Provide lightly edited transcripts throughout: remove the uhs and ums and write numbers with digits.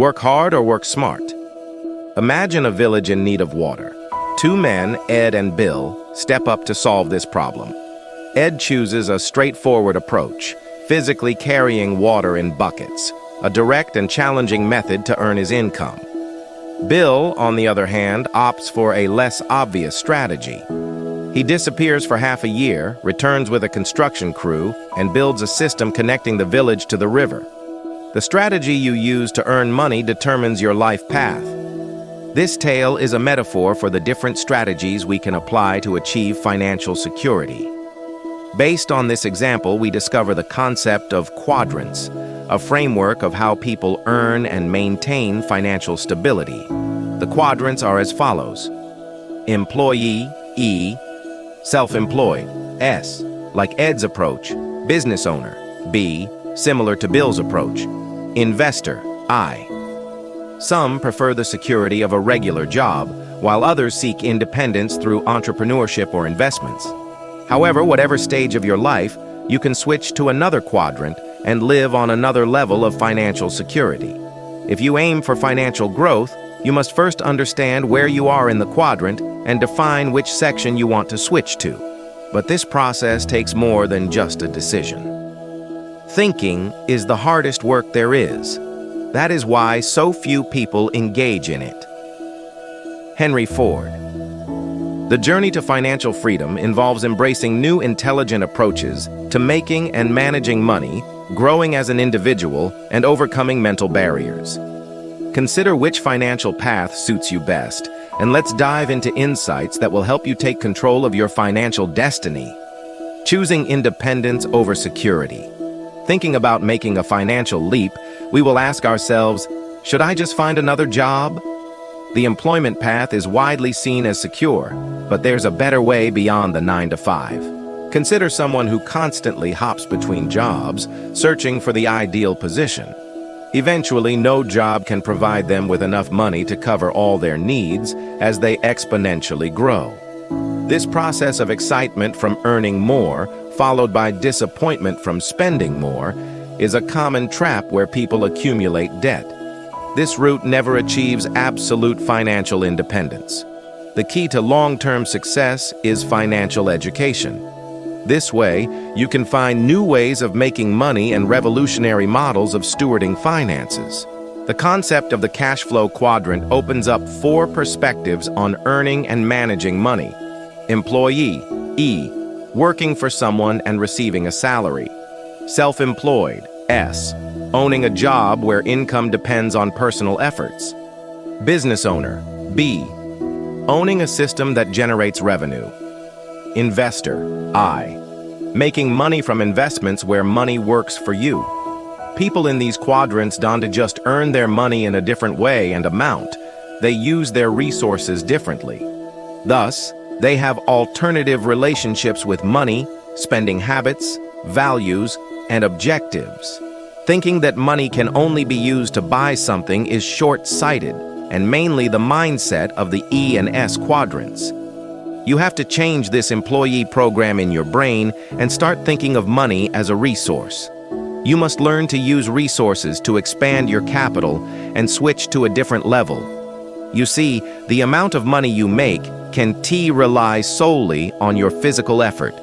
Work hard or work smart? Imagine a village in need of water. Two men, Ed and Bill, step up to solve this problem. Ed chooses a straightforward approach, physically carrying water in buckets, a direct and challenging method to earn his income. Bill, on the other hand, opts for a less obvious strategy. He disappears for half a year, returns with a construction crew, and builds a system connecting the village to the river. The strategy you use to earn money determines your life path. This tale is a metaphor for the different strategies we can apply to achieve financial security. Based on this example, we discover the concept of quadrants, a framework of how people earn and maintain financial stability. The quadrants are as follows: employee, E; self-employed, S, like Ed's approach; business owner, B, similar to Bill's approach; investor, I. Some prefer the security of a regular job, while others seek independence through entrepreneurship or investments. However, whatever stage of your life, you can switch to another quadrant and live on another level of financial security. If you aim for financial growth, you must first understand where you are in the quadrant and define which section you want to switch to. But this process takes more than just a decision. Thinking is the hardest work there is. That is why so few people engage in it. Henry Ford. The journey to financial freedom involves embracing new intelligent approaches to making and managing money, growing as an individual, and overcoming mental barriers. Consider which financial path suits you best, and let's dive into insights that will help you take control of your financial destiny. Choosing independence over security. Thinking about making a financial leap, we will ask ourselves, should I just find another job? The employment path is widely seen as secure, but there's a better way beyond the 9-to-5. Consider someone who constantly hops between jobs, searching for the ideal position. Eventually, no job can provide them with enough money to cover all their needs as they exponentially grow. This process of excitement from earning more, followed by disappointment from spending more, is a common trap where people accumulate debt. This route never achieves absolute financial independence. The key to long-term success is financial education. This way, you can find new ways of making money and revolutionary models of stewarding finances. The concept of the cash flow quadrant opens up 4 perspectives on earning and managing money. Employee, E, working for someone and receiving a salary. Self-employed, S, owning a job where income depends on personal efforts. Business owner, B, owning a system that generates revenue. Investor, I, making money from investments where money works for you. People in these quadrants don't just earn their money in a different way and amount, they use their resources differently. Thus, they have alternative relationships with money, spending habits, values, and objectives. Thinking that money can only be used to buy something is short-sighted and mainly the mindset of the E and S quadrants. You have to change this employee program in your brain and start thinking of money as a resource. You must learn to use resources to expand your capital and switch to a different level. You see, the amount of money you make can rely solely on your physical effort.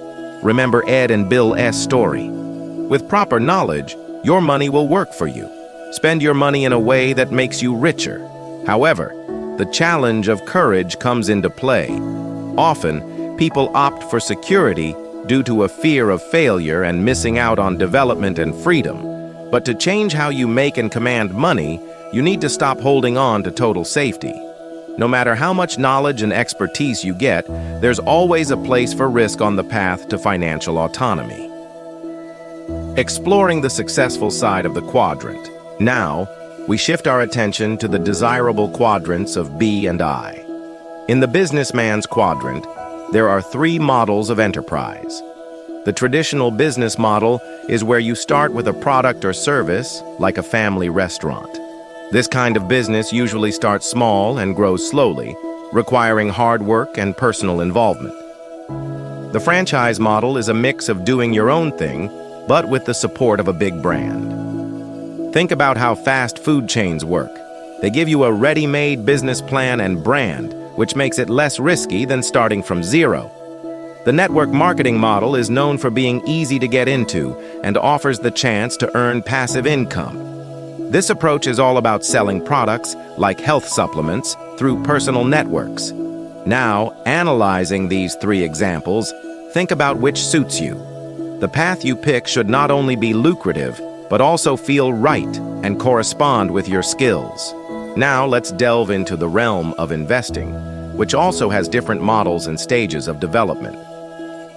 Remember Ed and Bill S. story. With proper knowledge, your money will work for you. Spend your money in a way that makes you richer. However, the challenge of courage comes into play. Often, people opt for security due to a fear of failure and missing out on development and freedom. But to change how you make and command money, you need to stop holding on to total safety. No matter how much knowledge and expertise you get, there's always a place for risk on the path to financial autonomy. Exploring the successful side of the quadrant. Now, we shift our attention to the desirable quadrants of B and I. In the businessman's quadrant, there are 3 models of enterprise. The traditional business model is where you start with a product or service, like a family restaurant. This kind of business usually starts small and grows slowly, requiring hard work and personal involvement. The franchise model is a mix of doing your own thing, but with the support of a big brand. Think about how fast food chains work. They give you a ready-made business plan and brand, which makes it less risky than starting from zero. The network marketing model is known for being easy to get into and offers the chance to earn passive income. This approach is all about selling products, like health supplements, through personal networks. Now, analyzing these three examples, think about which suits you. The path you pick should not only be lucrative, but also feel right and correspond with your skills. Now, let's delve into the realm of investing, which also has different models and stages of development.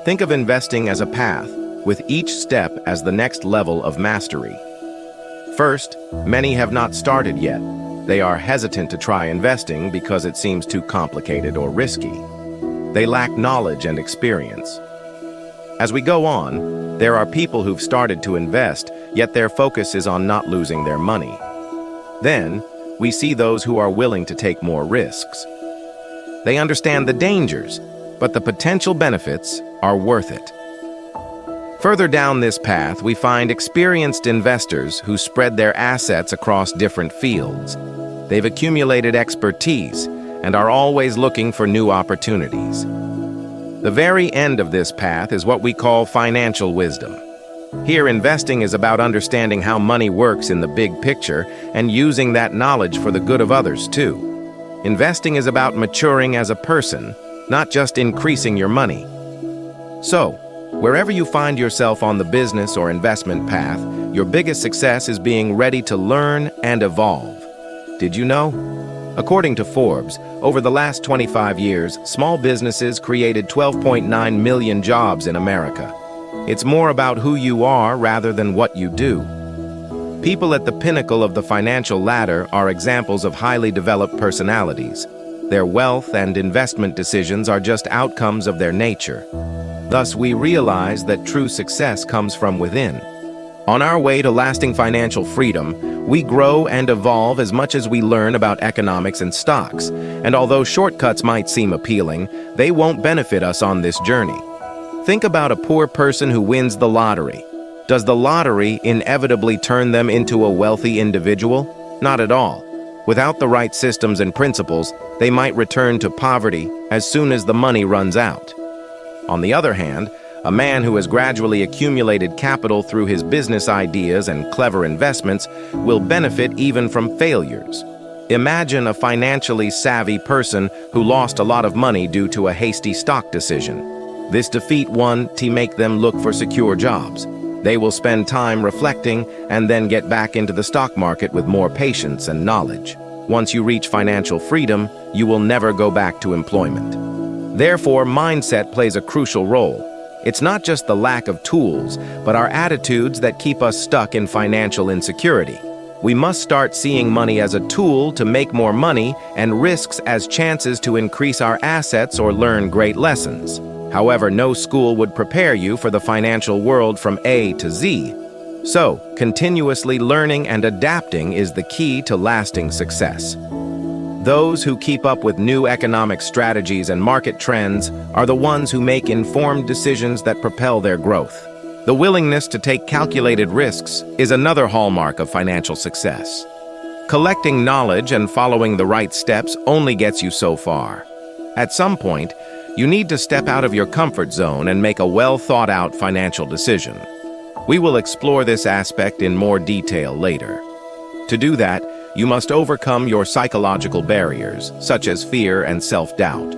Think of investing as a path, with each step as the next level of mastery. First, many have not started yet. They are hesitant to try investing because it seems too complicated or risky. They lack knowledge and experience. As we go on, there are people who've started to invest, yet their focus is on not losing their money. Then, we see those who are willing to take more risks. They understand the dangers, but the potential benefits are worth it. Further down this path, we find experienced investors who spread their assets across different fields. They've accumulated expertise and are always looking for new opportunities. The very end of this path is what we call financial wisdom. Here, investing is about understanding how money works in the big picture and using that knowledge for the good of others, too. Investing is about maturing as a person, not just increasing your money. So, wherever you find yourself on the business or investment path, your biggest success is being ready to learn and evolve. Did you know? According to Forbes, over the last 25 years, small businesses created 12.9 million jobs in America. It's more about who you are rather than what you do. People at the pinnacle of the financial ladder are examples of highly developed personalities. Their wealth and investment decisions are just outcomes of their nature. Thus, we realize that true success comes from within. On our way to lasting financial freedom, we grow and evolve as much as we learn about economics and stocks. And although shortcuts might seem appealing, they won't benefit us on this journey. Think about a poor person who wins the lottery. Does the lottery inevitably turn them into a wealthy individual? Not at all. Without the right systems and principles, they might return to poverty as soon as the money runs out. On the other hand, a man who has gradually accumulated capital through his business ideas and clever investments will benefit even from failures. Imagine a financially savvy person who lost a lot of money due to a hasty stock decision. This defeat won to make them look for secure jobs. They will spend time reflecting and then get back into the stock market with more patience and knowledge. Once you reach financial freedom, you will never go back to employment. Therefore, mindset plays a crucial role. It's not just the lack of tools, but our attitudes that keep us stuck in financial insecurity. We must start seeing money as a tool to make more money and risks as chances to increase our assets or learn great lessons. However, no school would prepare you for the financial world from A to Z. So, continuously learning and adapting is the key to lasting success. Those who keep up with new economic strategies and market trends are the ones who make informed decisions that propel their growth. The willingness to take calculated risks is another hallmark of financial success. Collecting knowledge and following the right steps only gets you so far. At some point, you need to step out of your comfort zone and make a well-thought-out financial decision. We will explore this aspect in more detail later. To do that, you must overcome your psychological barriers, such as fear and self-doubt.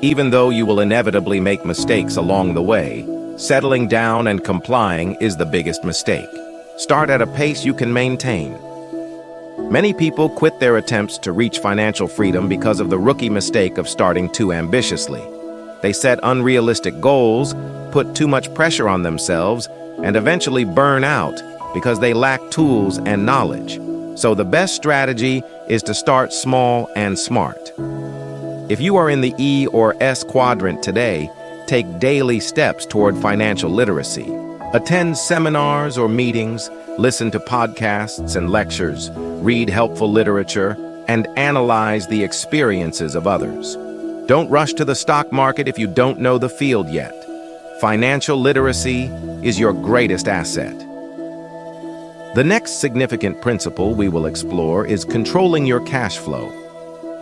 Even though you will inevitably make mistakes along the way, settling down and complying is the biggest mistake. Start at a pace you can maintain. Many people quit their attempts to reach financial freedom because of the rookie mistake of starting too ambitiously. They set unrealistic goals, put too much pressure on themselves, and eventually burn out because they lack tools and knowledge. So the best strategy is to start small and smart. If you are in the E or S quadrant today, take daily steps toward financial literacy. Attend seminars or meetings, listen to podcasts and lectures, read helpful literature, and analyze the experiences of others. Don't rush to the stock market if you don't know the field yet. Financial literacy is your greatest asset. The next significant principle we will explore is controlling your cash flow.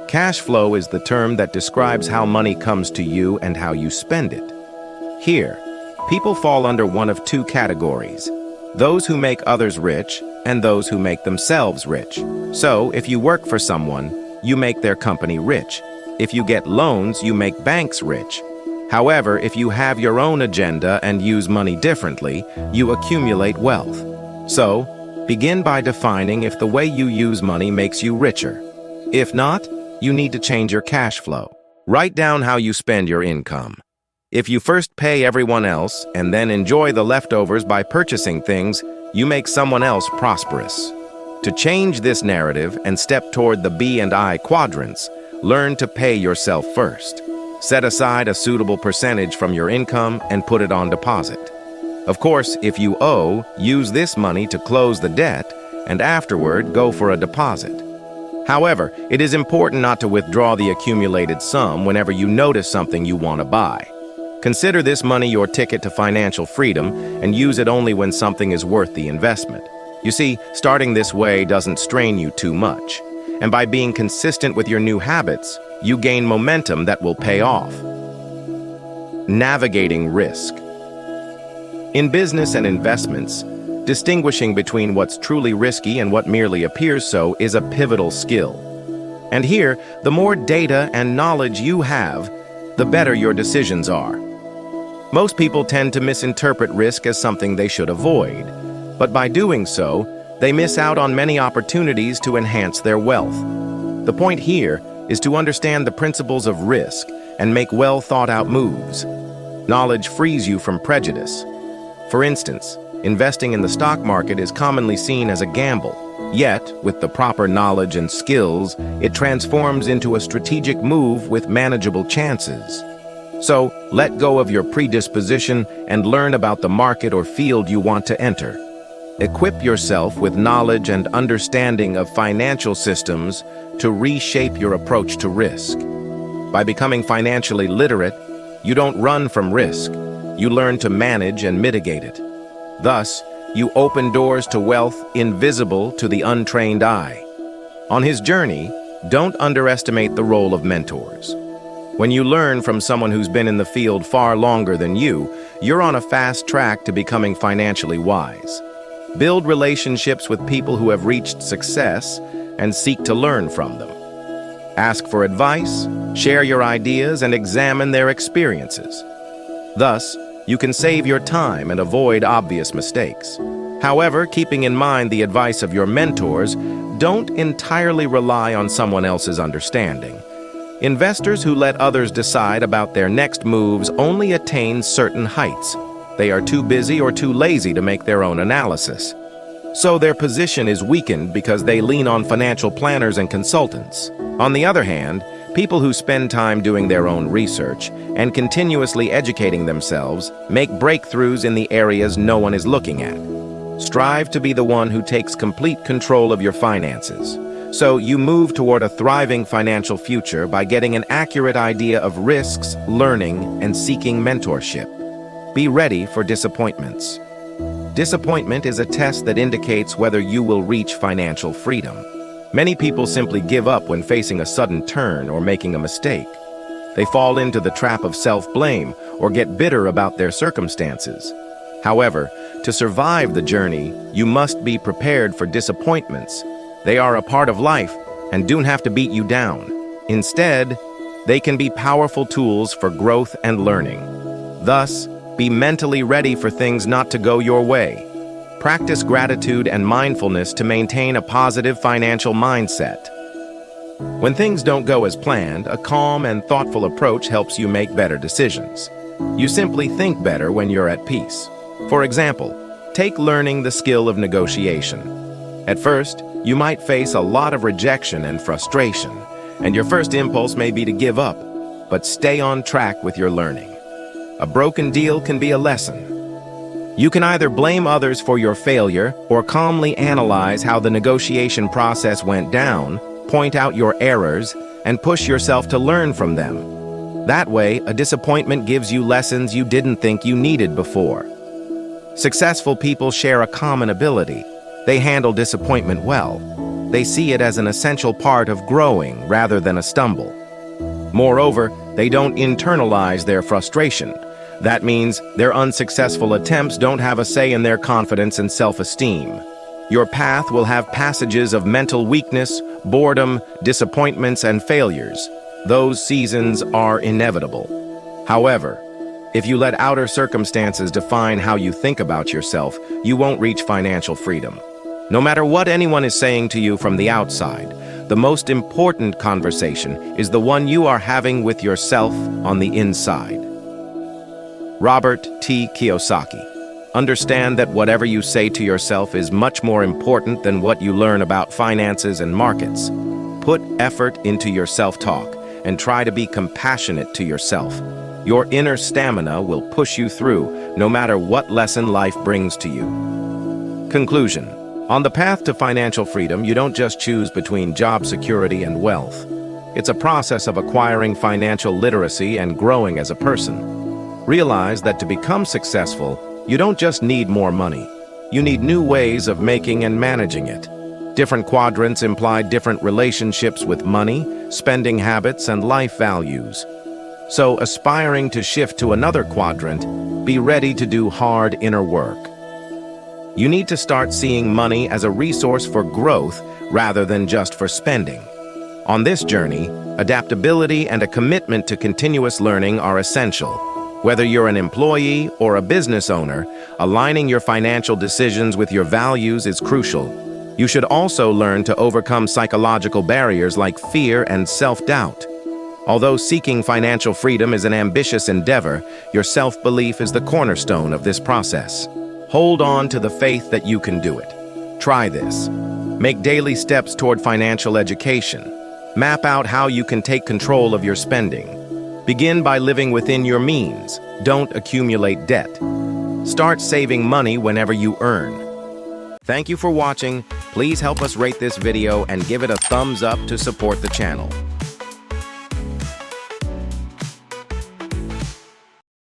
Cash flow is the term that describes how money comes to you and how you spend it. Here, people fall under one of two categories: those who make others rich and those who make themselves rich. So, if you work for someone, you make their company rich. If you get loans, you make banks rich. However, if you have your own agenda and use money differently, you accumulate wealth. So, begin by defining if the way you use money makes you richer. If not, you need to change your cash flow. Write down how you spend your income. If you first pay everyone else and then enjoy the leftovers by purchasing things, you make someone else prosperous. To change this narrative and step toward the B and I quadrants, learn to pay yourself first. Set aside a suitable percentage from your income and put it on deposit. Of course, if you owe, use this money to close the debt and afterward go for a deposit. However, it is important not to withdraw the accumulated sum whenever you notice something you want to buy. Consider this money your ticket to financial freedom and use it only when something is worth the investment. You see, starting this way doesn't strain you too much. And by being consistent with your new habits, you gain momentum that will pay off. Navigating risk. In business and investments, distinguishing between what's truly risky and what merely appears so is a pivotal skill. And here, the more data and knowledge you have, the better your decisions are. Most people tend to misinterpret risk as something they should avoid, but by doing so, they miss out on many opportunities to enhance their wealth. The point here is to understand the principles of risk and make well-thought-out moves. Knowledge frees you from prejudice. For instance, investing in the stock market is commonly seen as a gamble. Yet, with the proper knowledge and skills, it transforms into a strategic move with manageable chances. So, let go of your predisposition and learn about the market or field you want to enter. Equip yourself with knowledge and understanding of financial systems to reshape your approach to risk. By becoming financially literate, you don't run from risk. You learn to manage and mitigate it. Thus, you open doors to wealth invisible to the untrained eye. On his journey, don't underestimate the role of mentors. When you learn from someone who's been in the field far longer than you, you're on a fast track to becoming financially wise. Build relationships with people who have reached success and seek to learn from them. Ask for advice, share your ideas, and examine their experiences. Thus, you can save your time and avoid obvious mistakes. However, keeping in mind the advice of your mentors, don't entirely rely on someone else's understanding. Investors who let others decide about their next moves only attain certain heights. They are too busy or too lazy to make their own analysis. So their position is weakened because they lean on financial planners and consultants. On the other hand, people who spend time doing their own research and continuously educating themselves make breakthroughs in the areas no one is looking at. Strive to be the one who takes complete control of your finances. So you move toward a thriving financial future by getting an accurate idea of risks, learning, and seeking mentorship. Be ready for disappointments. Disappointment is a test that indicates whether you will reach financial freedom. Many people simply give up when facing a sudden turn or making a mistake. They fall into the trap of self-blame or get bitter about their circumstances. However, to survive the journey, you must be prepared for disappointments. They are a part of life and don't have to beat you down. Instead, they can be powerful tools for growth and learning. Thus, be mentally ready for things not to go your way. Practice gratitude and mindfulness to maintain a positive financial mindset. When things don't go as planned, a calm and thoughtful approach helps you make better decisions. You simply think better when you're at peace. For example, take learning the skill of negotiation. At first, you might face a lot of rejection and frustration, and your first impulse may be to give up, but stay on track with your learning. A broken deal can be a lesson. You can either blame others for your failure or calmly analyze how the negotiation process went down, point out your errors, and push yourself to learn from them. That way, a disappointment gives you lessons you didn't think you needed before. Successful people share a common ability. They handle disappointment well. They see it as an essential part of growing rather than a stumble. Moreover, they don't internalize their frustration. That means their unsuccessful attempts don't have a say in their confidence and self-esteem. Your path will have passages of mental weakness, boredom, disappointments, and failures. Those seasons are inevitable. However, if you let outer circumstances define how you think about yourself, you won't reach financial freedom. No matter what anyone is saying to you from the outside, the most important conversation is the one you are having with yourself on the inside. Robert T. Kiyosaki. Understand that whatever you say to yourself is much more important than what you learn about finances and markets. Put effort into your self-talk and try to be compassionate to yourself. Your inner stamina will push you through no matter what lesson life brings to you. Conclusion. On the path to financial freedom, you don't just choose between job security and wealth. It's a process of acquiring financial literacy and growing as a person. Realize that to become successful, you don't just need more money. You need new ways of making and managing it. Different quadrants imply different relationships with money, spending habits, and life values. So, aspiring to shift to another quadrant, be ready to do hard inner work. You need to start seeing money as a resource for growth rather than just for spending. On this journey, adaptability and a commitment to continuous learning are essential. Whether you're an employee or a business owner, aligning your financial decisions with your values is crucial. You should also learn to overcome psychological barriers like fear and self-doubt. Although seeking financial freedom is an ambitious endeavor, your self-belief is the cornerstone of this process. Hold on to the faith that you can do it. Try this. Make daily steps toward financial education. Map out how you can take control of your spending. Begin by living within your means. Don't accumulate debt. Start saving money whenever you earn. Thank you for watching. Please help us rate this video and give it a thumbs up to support the channel.